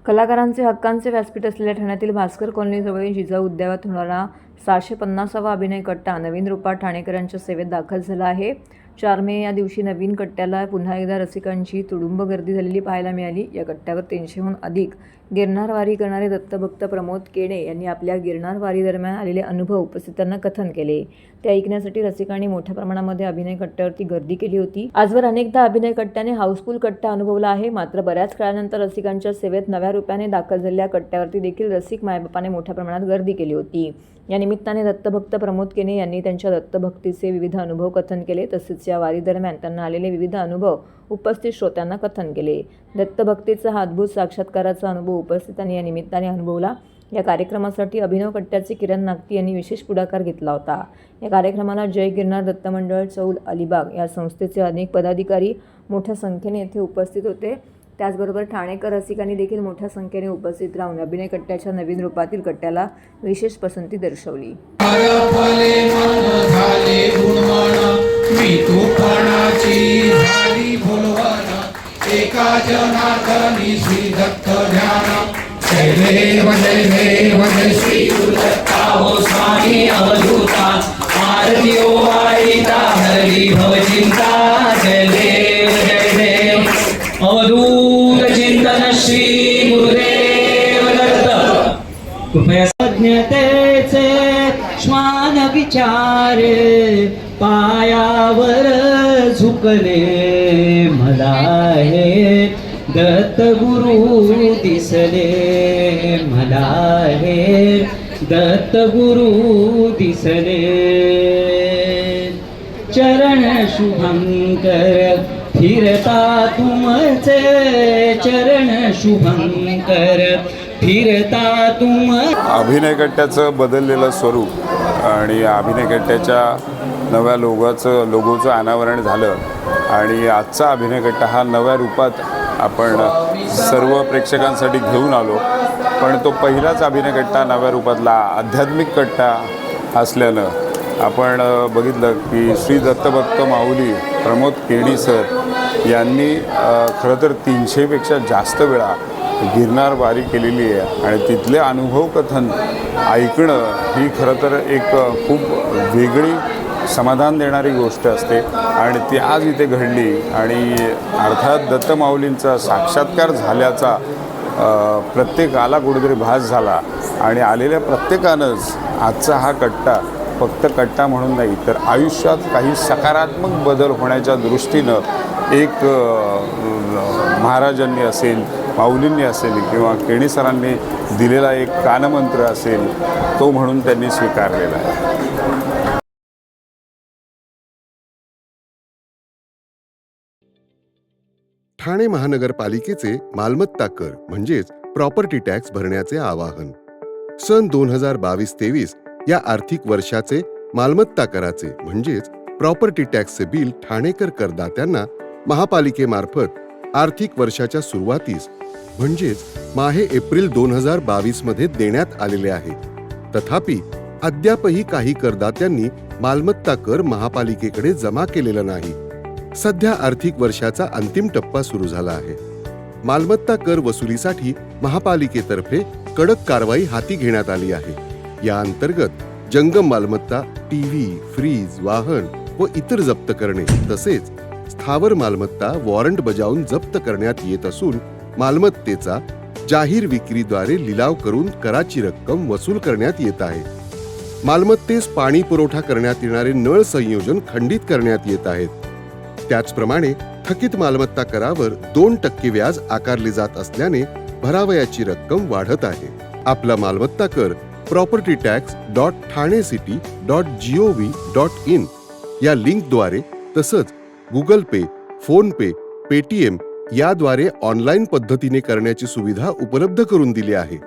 कलाकारांचे हक्कांचे व्यासपीठ असलेल्या ठाण्यातील भास्कर कॉलनीजवळील जिजाऊ उद्यानात होणारा 750वा अभिनय कट्टा नवीन रूपात ठाणेकरांच्या सेवेत दाखल झाला आहे. 4 मे या दिवशी नवीन कट्ट्याला पुन्हा एकदा रसिकांची तुडुंब गर्दी झालेली पाहायला मिळाली. या कट्ट्यावर 300हून अधिक गिरनार वारी करणारे दत्तभक्त प्रमोद केणे यांनी आपल्या गिरनार वारी दरम्यान आलेले अनुभव उपस्थितांना कथन केले. ते ऐकण्यासाठी रसिकांनी मोठ्या प्रमाणामध्ये अभिनय कट्ट्यावरती गर्दी केली होती. आजवर अनेकदा अभिनय कट्ट्याने हाऊसफुल कट्टा अनुभवला आहे. मात्र बऱ्याच काळानंतर रसिकांच्या सेवेत नव्या रूपाने दाखल झालेल्या कट्ट्यावरती देखील रसिक मायबापाने मोठ्या प्रमाणात गर्दी केली होती. या निमित्ताने दत्तभक्त प्रमोद केणे यांनी त्यांच्या दत्तभक्तीचे विविध अनुभव कथन केले. तसेच या वारी दरम्यान त्यांना आलेले विविध अनुभव उपस्थित श्रोत्यांना कथन केले. दत्तभक्तीचा हा अद्भुत साक्षात्काराचा अनुभव उपस्थितांनी या निमित्ताने अनुभवला. या कार्यक्रमासाठी अभिनव कट्ट्याचे किरण नागती यांनी विशेष पुढाकार घेतला होता. या कार्यक्रमाला जय गिरनार दत्त मंडळ चौल अलिबाग या संस्थेचे अनेक पदाधिकारी मोठ्या संख्येने येथे उपस्थित होते. त्याचबरोबर ठाणेकर रसिकांनी देखील मोठ्या संख्येने उपस्थित राहून अभिनय कट्ट्याच्या नवीन रूपातील कट्ट्याला विशेष पसंती दर्शवली. एका जनार्दनी श्री दत्त ध्यान जय देव जय देव जय श्री गुरुदत्ता हो स्वामी अवधूता आरती ओवाळीता हरी भवचिंता जय देव अवधूत चिंतन श्री गुरुदेव दत्त कृपया सज्ञतेचे श्वान विचार पायावर झुकले मला हे दत्त गुरु दिसले मला हे दत्त गुरु दिसले चरण शुभंकर फिरता तुमचे चरण शुभंकर फिरता तुम. अभिनय कट्ट्याचं बदललेलं स्वरूप आणि अभिनय कट्ट्याच्या नव्या लोगोचं अनावरण झालं आणि आजचा अभिनय कट्टा हा नव्या रूपात आपण सर्व प्रेक्षकांसाठी घेऊन आलो. पण तो पहिलाच अभिनय कट्टा नव्या रूपातला आध्यात्मिक कट्टा असल्यानं आपण बघितलं की श्री दत्तभक्त माऊली प्रमोद केणी सर यांनी खरं तर 300पेक्षा जास्त वेळा गिरनार वारी केलेली आहे आणि तिथले अनुभव कथन ऐकणं ही खरं तर एक खूप वेगळी समाधान देणारी गोष्ट असते आणि ती आज इथे घडली आणि अर्थात दत्त माऊलींचा साक्षात्कार झाल्याचा प्रत्येकाला कुठेतरी भास झाला आणि आलेल्या प्रत्येकानंच आजचा हा कट्टा फक्त कट्टा म्हणून नाही तर आयुष्यात काही सकारात्मक बदल होण्याच्या दृष्टीनं एक महाराजांनी असेल माऊलींनी असेल किंवा केणी सरांनी दिलेला एक कानमंत्र असेल तो म्हणून त्यांनी स्वीकारलेला आहे. ठाणे महानगरपालिकेचे मालमत्ता कर म्हणजेच प्रॉपर्टी टॅक्स भरण्याचे आवाहन. सन 2022-23 या आर्थिक वर्षाचे मालमत्ता कराचे म्हणजेच प्रॉपर्टी टॅक्सचे बिल ठाणेकर करदात्यांना महापालिकेमार्फत आर्थिक वर्षाच्या सुरुवातीस म्हणजेच माहे एप्रिल 2022 मध्ये देण्यात आलेले आहे. तथापि अद्यापही काही करदात्यांनी मालमत्ता कर महापालिकेकडे जमा केलेला नाही. सध्या आर्थिक वर्षाचा अंतिम टप्पा सुरू झाला आहे. मालमत्ता कर वसुलीसाठी महापालिकेतर्फे कडक कारवाई हाती घेण्यात आली आहे. या अंतर्गत जंगम मालमत्ता, टीव्ही, फ्रीज, वाहन व इतर जप्त करणे तसेच स्थावर मालमत्ता वॉरंट बजावून जप्त करण्यात येत असून मालमत्तेचा जाहीर विक्रीद्वारे लिलाव करून कराची रक्कम वसूल करण्यात येत आहे. मालमत्तेस पाणी पुरवठा करण्यात येणारे नळ संयोजन खंडित करण्यात येत आहेत. त्याचप्रमाणे थकीत मालमत्ता करावर 2% व्याज आकारले जात असल्याने भरावयाची रक्कम वाढत आहे. आपला मालमत्ता कर propertytax.thanecity.gov.in या लिंकद्वारे तसंच गुगल पे, फोन पे, पेटीएम याद्वारे ऑनलाईन पद्धतीने करण्याची सुविधा उपलब्ध करून दिली आहे.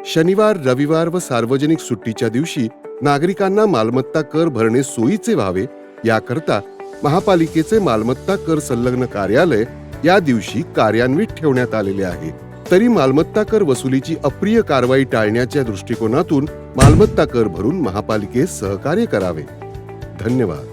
शनिवार, रविवार व सार्वजनिक सुट्टीच्या दिवशी नागरिकांना मालमत्ता कर भरणे सोयीचे व्हावे याकरता महापालिकेचे मालमत्ता कर संलग्न कार्यालय या दिवशी कार्यान्वित ठेवण्यात आलेले आहे. तरी मालमत्ता कर वसुलीची अप्रिय कारवाई टाळण्याच्या दृष्टिकोनातून मालमत्ता कर भरून महापालिकेस सहकार्य करावे. धन्यवाद.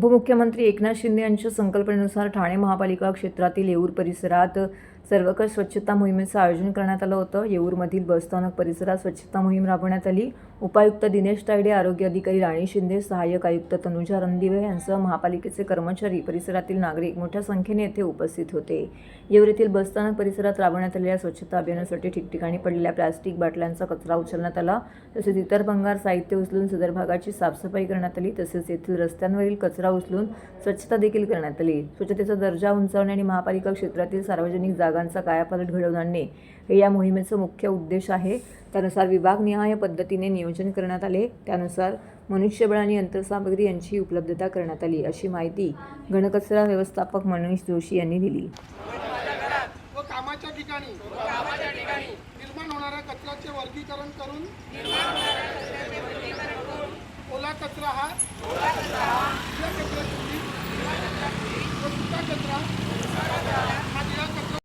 उपमुख्यमंत्री एकनाथ शिंदे यांच्या संकल्पनेनुसार ठाणे महापालिका क्षेत्रातील येऊर परिसरात सर्वकष स्वच्छता मोहिमेचं आयोजन करण्यात आलं होतं. येऊरमधील बसस्थानक परिसरात स्वच्छता मोहीम राबवण्यात आली. उपायुक्त दिनेश तायडे, आरोग्य अधिकारी राणी शिंदे, सहाय्यक आयुक्त तनुजा रणदिवे यांसह महापालिकेचे कर्मचारी, परिसरातील नागरिक मोठ्या संख्येने येथे उपस्थित होते. येऊर येथील बसस्थानक परिसरात राबवण्यात आलेल्या स्वच्छता अभियानासाठी ठिकठिकाणी पडलेल्या प्लास्टिक बाटल्यांचा कचरा उचलण्यात आला. तसेच इतर भंगार साहित्य उचलून सदर भागाची साफसफाई करण्यात आली. तसेच येथील रस्त्यांवरील कचरा उचलून स्वच्छता देखील करण्यात आली. स्वच्छतेचा दर्जा उंचावणे आणि महापालिका क्षेत्रातील सार्वजनिक जागांचा कायापालट घडवून आणणे हे या मोहिमेचा मुख्य उद्देश आहे. त्यानुसार विभागनिहाय पद्धतीने नियोजन करण्यात आले. त्यानुसार मनुष्यबळ आणि यंत्रसामग्री यांची उपलब्धता करण्यात आली, अशी माहिती घनकचरा व्यवस्थापक मनीष जोशी यांनी दिली. व कामाच्या ठिकाणी निर्माण होणाऱ्या कचऱ्याचे वर्गीकरण करून ओला कचरा हा सुक्या कचऱ्याची व सुका कचरा हा निळा कचरा.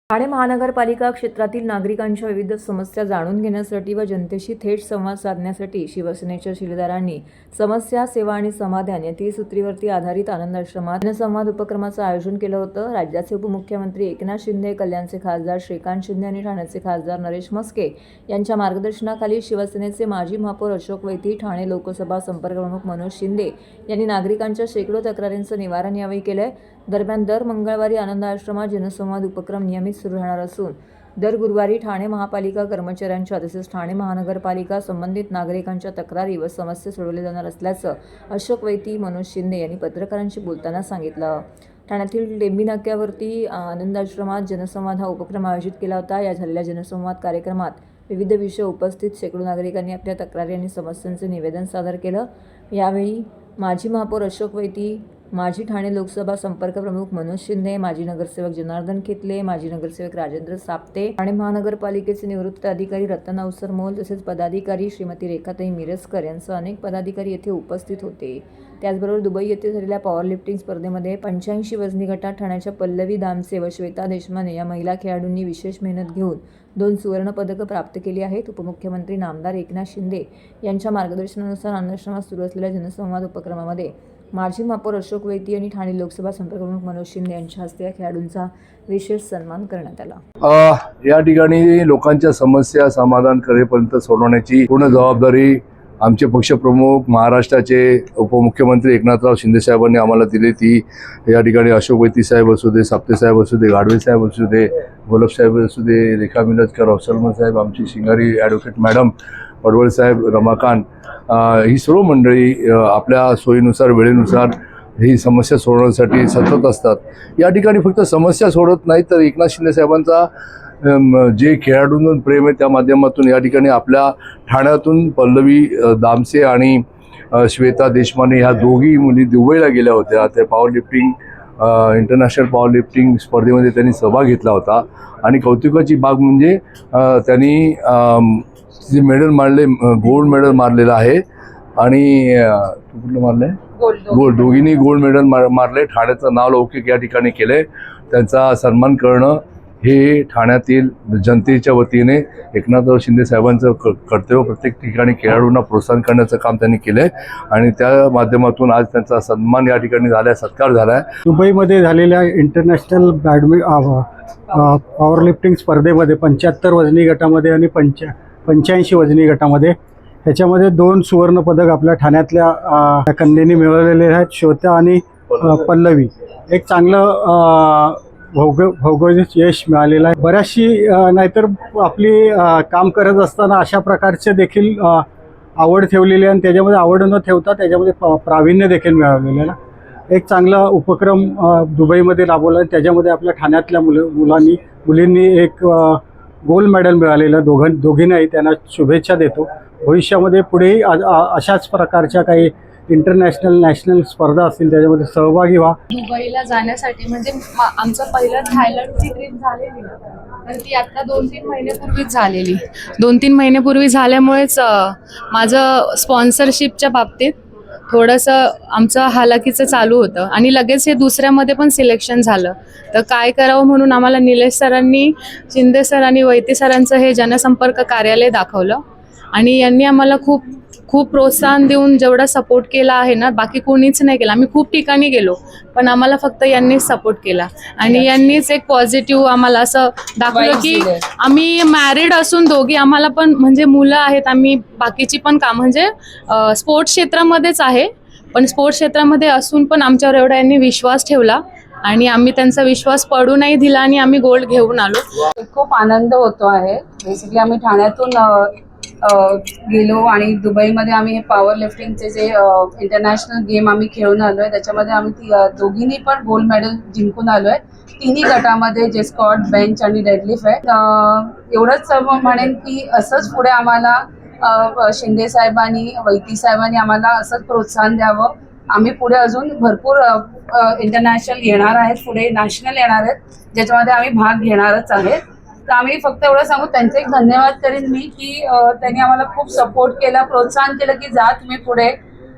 ठाणे महानगरपालिका क्षेत्रातील नागरिकांच्या विविध समस्या जाणून घेण्यासाठी व जनतेशी थेट संवाद साधण्यासाठी शिवसेनेच्या शिलेदारांनी समस्या, सेवा आणि समाधान या त्रिसूत्रीवरती आधारित आनंदाश्रमात जनसंवाद उपक्रमाचं आयोजन केलं होतं. राज्याचे उपमुख्यमंत्री एकनाथ शिंदे, कल्याणचे खासदार श्रीकांत शिंदे आणि ठाण्याचे खासदार नरेश म्हस्के यांच्या मार्गदर्शनाखाली शिवसेनेचे माजी महापौर अशोक वैती, ठाणे लोकसभा संपर्कप्रमुख मनोज शिंदे यांनी नागरिकांच्या शेकडो तक्रारींचं निवारण यावेळी केलंय. दरम्यान दर मंगळवारी आनंद आश्रमात जनसंवाद उपक्रम नियमित सुरू राहणार असून दर गुरुवारी ठाणे महापालिका कर्मचाऱ्यांच्या तसेच ठाणे महानगरपालिका संबंधित नागरिकांच्या तक्रारी व समस्या सोडवल्या जाणार असल्याचं अशोक वैती, मनोज शिंदे यांनी पत्रकारांशी बोलताना सांगितलं. ठाण्यातील टेंबी नाक्यावरती आनंद आश्रमात जनसंवाद हा उपक्रम आयोजित केला होता. या झालेल्या जनसंवाद कार्यक्रमात विविध विषय उपस्थित शेकडो नागरिकांनी आपल्या तक्रारी आणि समस्यांचे निवेदन सादर केलं. यावेळी माजी महापौर अशोक वैती, माजी ठाणे लोकसभा संपर्क प्रमुख मनोज शिंदे, माजी नगरसेवक जनार्दन खेतले, माजी नगरसेवक राजेंद्र साप्ते, ठाणे महानगरपालिकेचे निवृत्त अधिकारी रतन अवसर मोल तसेच पदाधिकारी श्रीमती रेखाताई मिरजकर यांसह अनेक पदाधिकारी येथे उपस्थित होते. त्याचबरोबर दुबई येथे झालेल्या पॉवर लिफ्टिंग स्पर्धेमध्ये 85 वजनी गटात ठाण्याच्या पल्लवी दामसे व श्वेता देशमाने या महिला खेळाडूंनी विशेष मेहनत घेऊन 2 सुवर्ण पदकं प्राप्त केली आहेत. उपमुख्यमंत्री नामदार एकनाथ शिंदे यांच्या मार्गदर्शनानुसार आनंदाश्रमात सुरू असलेल्या जनसंवाद उपक्रमामध्ये माजी महापौर अशोक वैती आणि ठाणे लोकसभा संपर्कप्रमुख मनोज शिंदे यांच्या हस्ते या खेळाडूंचा विशेष सन्मान करण्यात आला. या ठिकाणी लोकांच्या समस्या समाधान करेपर्यंत सोडवण्याची पूर्ण जबाबदारी आमचे पक्षप्रमुख महाराष्ट्राचे उपमुख्यमंत्री एकनाथराव शिंदे साहेबांनी आम्हाला दिली. ती या ठिकाणी अशोक वैती साहेब असू दे, साप्ते साहेब असू दे, गाडवे साहेब असू दे, गोलब साहेब असू दे, रेखा मिरजकर, अफसलमन साहेब, आमची शिंगारी ॲडव्होकेट मॅडम, पडवळ साहेब, रमाकांत, ही सर्व मंडळी आपल्या सोयीनुसार वेळेनुसार ही समस्या सोडवण्यासाठी सतत असतात. या ठिकाणी फक्त समस्या सोडत नाही तर एकनाथ शिंदे साहेबांचा जे खेळाडूंवर प्रेम आहे त्या माध्यमातून या ठिकाणी आपल्या ठाण्यातून पल्लवी दामसे आणि श्वेता देशमाने ह्या दोघी मुली दुबईला गेल्या होत्या. त्या power lifting international power lifting स्पर्धेमध्ये त्यांनी सहभाग घेतला होता आणि कौतुकाची बाब म्हणजे त्यांनी जे मेडल मारले, गोल्ड मेडल मारलेलं आहे आणि कुठलं मारलं आहे, गोल्ड, दोघींनी गोल्ड मेडल मारले. ठाण्याचं नाव लौकिक या ठिकाणी केले. त्यांचा सन्मान करणं हे ठाण्यातील जनतेच्या वतीने एकनाथराव शिंदे साहेबांचं कर्तव्य. प्रत्येक ठिकाणी खेळाडूंना प्रोत्साहन करण्याचं काम त्यांनी केलं आहे आणि त्या माध्यमातून आज त्यांचा सन्मान या ठिकाणी झाला आहे, सत्कार झाला आहे. दुबईमध्ये झालेल्या इंटरनॅशनल पॉवर लिफ्टिंग स्पर्धेमध्ये 75 वजनी गटामध्ये आणि 85 वजनी गटामध्ये ह्याच्यामध्ये 2 सुवर्ण पदक आपल्या ठाण्यातल्या कन्येने मिळवलेले आहेत, श्वेता आणि पल्लवी. एक चांगलं भौगोलिक यश मिळालेलं आहे. बऱ्याचशी नाहीतर आपली काम करत असताना अशा प्रकारचे देखील आवड ठेवलेली आहे आणि त्याच्यामध्ये आवड न ठेवता त्याच्यामध्ये प्रावीण्य देखील मिळवलेलं आहे. एक चांगला उपक्रम दुबईमध्ये राबवला आहे. त्याच्यामध्ये आपल्या ठाण्यातल्या मुलींनी एक गोल्ड मेडल मिळालेलं दोघींनाही त्यांना शुभेच्छा देतो. भविष्यामध्ये पुढेही अशाच प्रकारच्या काही इंटरनॅशनल नॅशनल स्पर्धा असतील त्याच्यामध्ये सहभागी व्हा. दुबईला जाण्यासाठी म्हणजे आमचं पहिलं थायलंडची ट्रिप झालेली तर ती आता 2-3 महिन्यापूर्वीच झालेली. 2-3 महिन्यापूर्वी झाल्यामुळेच माझं स्पॉन्सरशिपच्या बाबतीत थोडंसं आमचं हालाकीचं चालू होतं आणि लगेच हे दुसऱ्यामध्ये पण सिलेक्शन झालं. तर काय करावं म्हणून आम्हाला निलेश सरांनी, शिंदे सर आणि वैती सरांचं हे जनसंपर्क कार्यालय दाखवलं आणि यांनी आम्हाला खूप खूप प्रोत्साहन देऊन जेवढा सपोर्ट केला आहे ना, बाकी कोणीच नाही केला. आम्ही खूप ठिकाणी गेलो पण आम्हाला फक्त यांनीच सपोर्ट केला आणि यांनीच एक पॉझिटिव्ह आम्हाला असं दाखवलं की आम्ही मॅरिड असून दोघी आम्हाला पण म्हणजे मुलं आहेत, आम्ही बाकीची पण काम म्हणजे स्पोर्ट्स क्षेत्रामध्येच आहे, पण स्पोर्ट्स क्षेत्रामध्ये असून पण आमच्यावर एवढा यांनी विश्वास ठेवला आणि आम्ही त्यांचा विश्वास पडू नाही दिला आणि आम्ही गोल्ड घेऊन आलो. खूप आनंद होतो आहे. बेसिकली आम्ही ठाण्यातून गेलो आणि दुबईमध्ये आम्ही हे पॉवर लिफ्टिंगचे जे इंटरनॅशनल गेम आम्ही खेळून आलो आहे, त्याच्यामध्ये आम्ही दोघींनी पण गोल्ड मेडल जिंकून आलो आहे. तिन्ही गटामध्ये जे स्क्वॉट, बेंच आणि डेडलिफ्ट आहे. एवढंच म्हणेन की असंच पुढे आम्हाला शिंदे साहेबांनी, वैती साहेबांनी आम्हाला असंच प्रोत्साहन द्यावं. आम्ही पुढे अजून भरपूर इंटरनॅशनल येणार आहेत, पुढे नॅशनल येणार आहेत, ज्याच्यामध्ये आम्ही भाग घेणारच आहेत. तर आम्ही फक्त एवढं सांगू, त्यांचे एक धन्यवाद करेन मी की त्यांनी आम्हाला खूप सपोर्ट केला, प्रोत्साहन केलं की जा तुम्ही पुढे,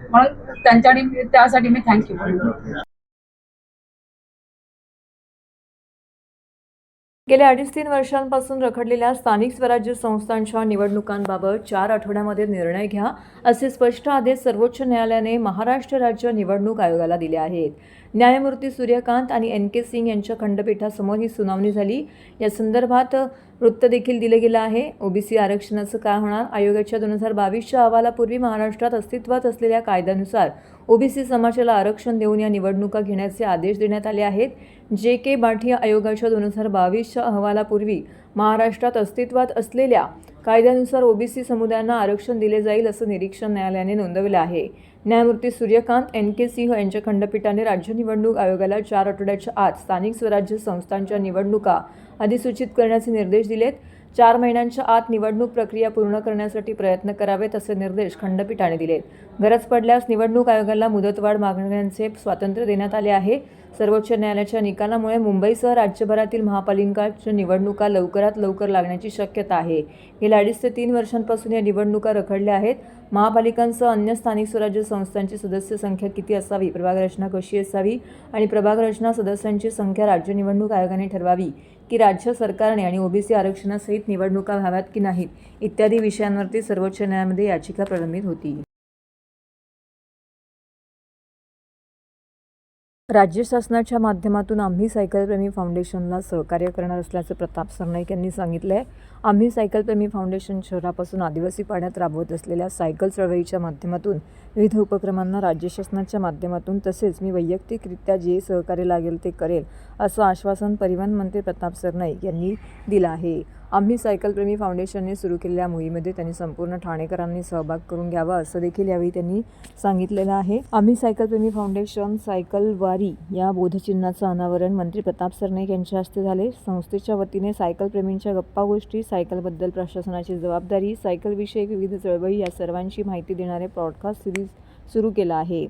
म्हणून त्यासाठी मी थँक्यू बोलतो. गेल्या 2.5-3 वर्षांपासून रखडलेल्या स्थानिक स्वराज्य संस्थांच्या निवडणुकांबाबत 4 आठवड्यामध्ये निर्णय घ्या असे स्पष्ट आदेश सर्वोच्च न्यायालयाने महाराष्ट्र राज्य निवडणूक आयोगाला दिले आहेत. न्यायमूर्ती सूर्यकांत आणि NK सिंग यांच्या खंडपीठासमोर ही सुनावणी झाली. या संदर्भात वृत्त देखील दिले गेलं आहे. ओबीसी आरक्षणाचं काय होणार? आयोगाच्या 2022च्या अहवालापूर्वी महाराष्ट्रात अस्तित्वात असलेल्या कायद्यानुसार ओबीसी समाजाला आरक्षण देऊन या निवडणुका घेण्याचे आदेश देण्यात आले आहेत. JK बाठी आयोगाच्या 2022च्या अहवालापूर्वी महाराष्ट्रात अस्तित्वात असलेल्या कायद्यानुसार ओबीसी समुदायांना आरक्षण दिले जाईल असं निरीक्षण न्यायालयाने नोंदवलं आहे. न्यायमूर्ती सूर्यकांत, NK सिंह यांच्या खंडपीठाने राज्य निवडणूक आयोगाला 4 आठवड्याच्या आत स्थानिक स्वराज्य संस्थांच्या निवडणुका अधिसूचित करण्याचे निर्देश दिलेत. 4 महिन्यांच्या आत निवडणूक प्रक्रिया पूर्ण करण्यासाठी प्रयत्न करावेत असे निर्देश खंडपीठाने दिलेत. गरज पडल्यास निवडणूक आयोगाला मुदतवाढ मागण्याचे स्वातंत्र्य देण्यात आले आहे. सर्वोच्च न्यायालयाच्या निकालामुळे मुंबईसह राज्यभरातील महापालिकांच्या निवडणुका लवकरात लवकर लागण्याची शक्यता आहे. गेल्या 2.5 ते 3 वर्षांपासून या निवडणुका रखडल्या आहेत. महापालिकांसह अन्य स्थानिक स्वराज्य संस्थांची सदस्य संख्या किती असावी, प्रभाग रचना कशी असावी आणि प्रभाग रचना सदस्यांची संख्या राज्य निवडणूक आयोगाने ठरवावी की राज्य सरकारने आणि ओबीसी आरक्षणासहित निवडणुका व्हाव्यात की नाहीत इत्यादी विषयांवरती सर्वोच्च न्यायालयामध्ये याचिका प्रलंबित होती. राज्य शासनाच्या माध्यमातून आम्ही सायकलप्रेमी फाउंडेशनला सहकार्य करणार असल्याचं प्रताप सरनाईक यांनी सांगितलं आहे. आम्ही सायकलप्रेमी फाउंडेशन शहरापासून आदिवासी पाड्यात राबवत असलेल्या सायकल चळवळीच्या माध्यमातून विविध उपक्रमांना राज्य शासनाच्या माध्यमातून तसेच मी वैयक्तिकरित्या जे सहकार्य लागेल ते करेल असं आश्वासन परिवहन मंत्री प्रताप सरनाईक यांनी दिलं आहे. आम्ही सायकलप्रेमी फाउंडेशनने सुरू केलेल्या मोहिमेमध्ये त्यांनी संपूर्ण ठाणेकरांनी सहभाग करून घ्यावा असं देखील यावेळी त्यांनी सांगितलेलं आहे. आम्ही सायकलप्रेमी फाउंडेशन सायकल वारी या बोधचिन्हाचं अनावरण मंत्री प्रताप सरनाईक यांच्या हस्ते झाले. संस्थेच्या वतीने सायकलप्रेमींच्या गप्पा गोष्टी, सायकलबद्दल प्रशासनाची जबाबदारी, सायकलविषयक विविध चळवळी या सर्वांची माहिती देणारे ब्रॉडकास्ट सिरीज सुरू केला आहे.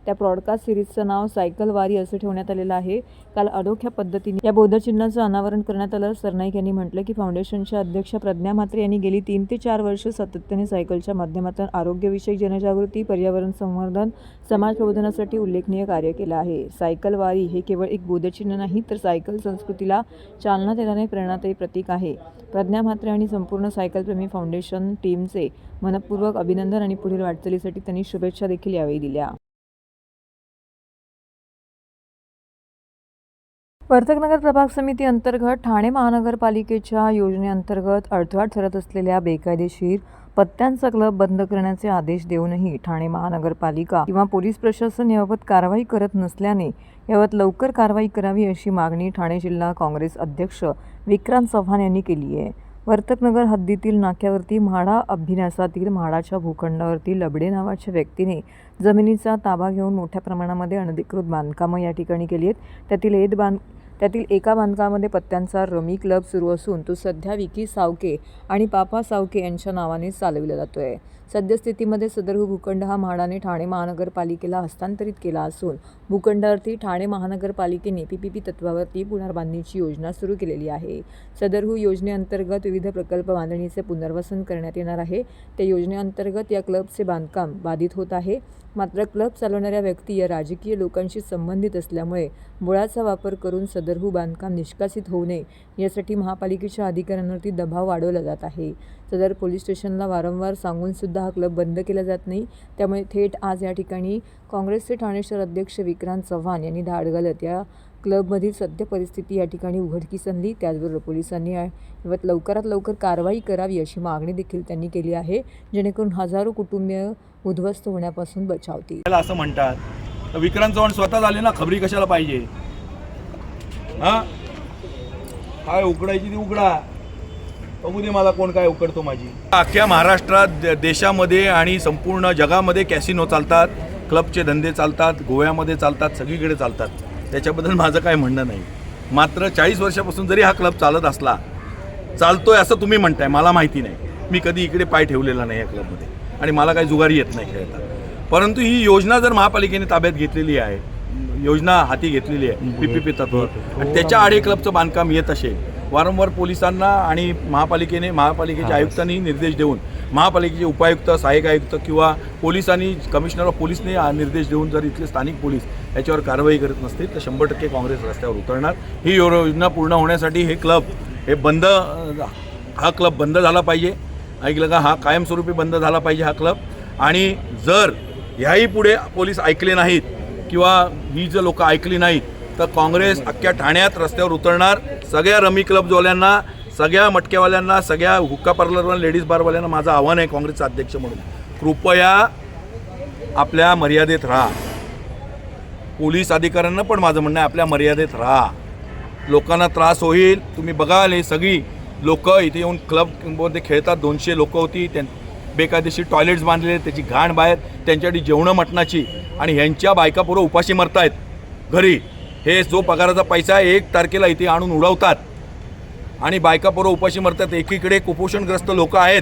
त्या ब्रॉडकास्ट सिरीजचं नाव सायकल वारी असं ठेवण्यात आलेलं आहे. काल अनोख्या पद्धतीने या बोधचिन्हाचं अनावरण करण्यात आलं. सरनाईक यांनी म्हटलं की फाउंडेशनच्या अध्यक्षा प्रज्ञा म्हात्रे यांनी गेली 3 ते 4 वर्ष सातत्याने सायकलच्या माध्यमातून आरोग्यविषयक जनजागृती, पर्यावरण संवर्धन, समाज प्रबोधनासाठी उल्लेखनीय कार्य केलं आहे. सायकल वारी हे केवळ एक बोधचिन्ह नाही तर सायकल संस्कृतीला चालना देणारे प्रेरणादायी प्रतीक आहे. प्रज्ञा म्हात्रे आणि संपूर्ण सायकलप्रेमी फाउंडेशन टीमचे मनपूर्वक अभिनंदन आणि पुढील वाटचालीसाठी त्यांनी शुभेच्छा देखील यावेळी दिल्या. वर्तकनगर प्रभाग समिती अंतर्गत ठाणे महानगरपालिकेच्या योजनेअंतर्गत अडथळा ठरत असलेल्या बेकायदेशीर पत्त्यांचा क्लब बंद करण्याचे आदेश देऊनही ठाणे महानगरपालिका किंवा पोलीस प्रशासन याबाबत कारवाई करत नसल्याने याबाबत लवकर कारवाई करावी अशी मागणी ठाणे जिल्हा काँग्रेस अध्यक्ष विक्रांत चव्हाण यांनी केली आहे. वर्तकनगर हद्दीतील नाक्यावरती म्हाडा अभ्यासातील म्हाडाच्या भूखंडावरती लबडे नावाच्या व्यक्तीने जमिनीचा ताबा घेऊन मोठ्या प्रमाणामध्ये अनधिकृत बांधकामं या ठिकाणी केली आहेत. त्यातील एका बांधकामामध्ये पत्त्यांचा रमी क्लब सुरू असून तो सध्या विकी सावके आणि पापा सावके यांच्या नावाने चालविला जातोय. सद्यस्थितीमध्ये सदर भूखंड हा म्हाडाने ठाणे महानगरपालिकेला हस्तांतरित केला असून भूखंडावरती ठाणे महानगरपालिकेने PPP तत्वावरती पुनर्बांधणीची योजना सुरू केलेली आहे. सदर योजनेअंतर्गत विविध प्रकल्प बांधणीचे पुनर्वसन करण्यात येणार आहे. त्या योजनेअंतर्गत या क्लबचे बांधकाम बाधित होत आहे. मात्र क्लब चालवणाऱ्या व्यक्ती या राजकीय लोकांशी संबंधित असल्यामुळे बळाचा वापर करून सदरहू बांधकाम निष्कासित होऊ नये यासाठी महापालिकेच्या अधिकाऱ्यांवरती दबाव वाढवला जात आहे. सदर पोलीस स्टेशनला वारंवार सांगून सुद्धा हा क्लब बंद केला जात नाही. त्यामुळे थेट आज या ठिकाणी काँग्रेसचे ठाणे शहर अध्यक्ष विक्रांत चव्हाण यांनी धाड घालत या क्लबमधील सद्य परिस्थिती या ठिकाणी उघडकीस आणली. त्याचबरोबर पोलिसांनी यावर लवकरात लवकर कारवाई करावी अशी मागणी देखील त्यांनी केली आहे, जेणेकरून हजारो कुटुंबीय उद्ध्वस्त होण्यापासून बचावतील. त्याला असं म्हणतात तर विक्रांत चव्हाण स्वतः झाले ना, खबरी कशाला पाहिजे? हा काय उकडायची ती उकडा, बघू दे मला कोण काय उकडतो माझी. अख्ख्या महाराष्ट्रात, देशामध्ये आणि संपूर्ण जगामध्ये कॅसिनो चालतात, क्लबचे धंदे चालतात, गोव्यामध्ये चालतात, सगळीकडे चालतात. त्याच्याबद्दल माझं काय म्हणणं नाही. मात्र 40 वर्षापासून जरी हा क्लब चालत असला, चालतोय असं तुम्ही म्हणताय, मला माहिती नाही. मी कधी इकडे पाय ठेवलेला नाही या क्लबमध्ये आणि मला काही जुगारी येत नाही खेळता. परंतु ही योजना जर महापालिकेने ताब्यात घेतलेली आहे, योजना हाती घेतलेली आहे PPP तत्व, आणि त्याच्या आडे क्लबचं बांधकाम येत असेल, वारंवार पोलिसांना आणि महापालिकेच्या आयुक्तांनी निर्देश देऊन, महापालिकेचे उपायुक्त, सहाय्यक आयुक्त किंवा पोलिसांनी, कमिशनर ऑफ पोलीसने निर्देश देऊन जर इथले स्थानिक पोलीस याच्यावर कारवाई करत नसतील तर 100% काँग्रेस रस्त्यावर उतरणार. ही योजना पूर्ण होण्यासाठी हा क्लब बंद झाला पाहिजे. ऐकलं का? हा कायमस्वरूपी बंद झाला पाहिजे हा क्लब. आणि जर ह्याही पुढे पोलीस ऐकले नाहीत किंवा ही जर लोक ऐकली नाहीत तर काँग्रेस अख्ख्या ठाण्यात रस्त्यावर उतरणार. सगळ्या रमी क्लबवाल्यांना, सगळ्या मटक्यावाल्यांना, सगळ्या हुक्का पार्लरवाल्या, लेडीज बारवाल्यांना माझं आव्हान आहे काँग्रेसचा अध्यक्ष म्हणून, कृपया आपल्या मर्यादेत राहा. पोलीस अधिकाऱ्यांना पण माझं म्हणणं आहे, आपल्या मर्यादेत राहा. लोकांना त्रास होईल. तुम्ही बघाल, हे सगळी लोक इथे येऊन क्लबमध्ये खेळतात. 200 लोक होती, बेकायदेशीर टॉयलेट्स बांधलेले, त्याची घाण बाहेर, त्यांच्यासाठी जेवणं मटणाची, आणि ह्यांच्या बायका पुरं उपाशी मरतायत घरी. हे जो पगाराचा पैसा 1 तारखेला इथे आणून उडवतात आणि बायका पुरं उपाशी मरतात. एकीकडे कुपोषणग्रस्त लोक आहेत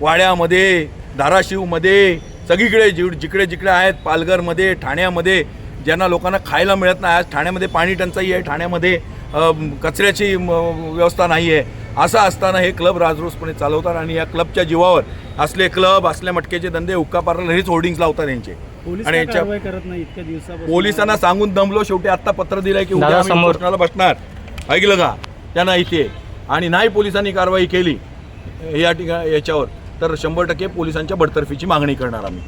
वाड्यामध्ये, धाराशिवमध्ये, सगळीकडे जिकडे जिकडे आहेत, पालघरमध्ये, ठाण्यामध्ये, ज्यांना लोकांना खायला मिळत नाही. आज ठाण्यामध्ये पाणी टंचाई आहे, ठाण्यामध्ये कचऱ्याची व्यवस्था नाही आहे. असं असताना हे क्लब राजरोसपणे चालवतात आणि या क्लबच्या जीवावर असले क्लब, असल्या मटक्याचे धंदे, हुक्का पार्लर हेच होर्डिंग्स लावतात यांचे. आणि पोलिसांना सांगून दमलो. शेवटी आत्ता पत्र दिलंय की उद्या आम्ही उपोषणाला बसणार. ऐकलं का? त्यांना इथे, आणि नाही पोलिसांनी कारवाई केली या ठिकाणी याच्यावर तर 100% पोलिसांच्या बडतर्फीची मागणी करणार आम्ही.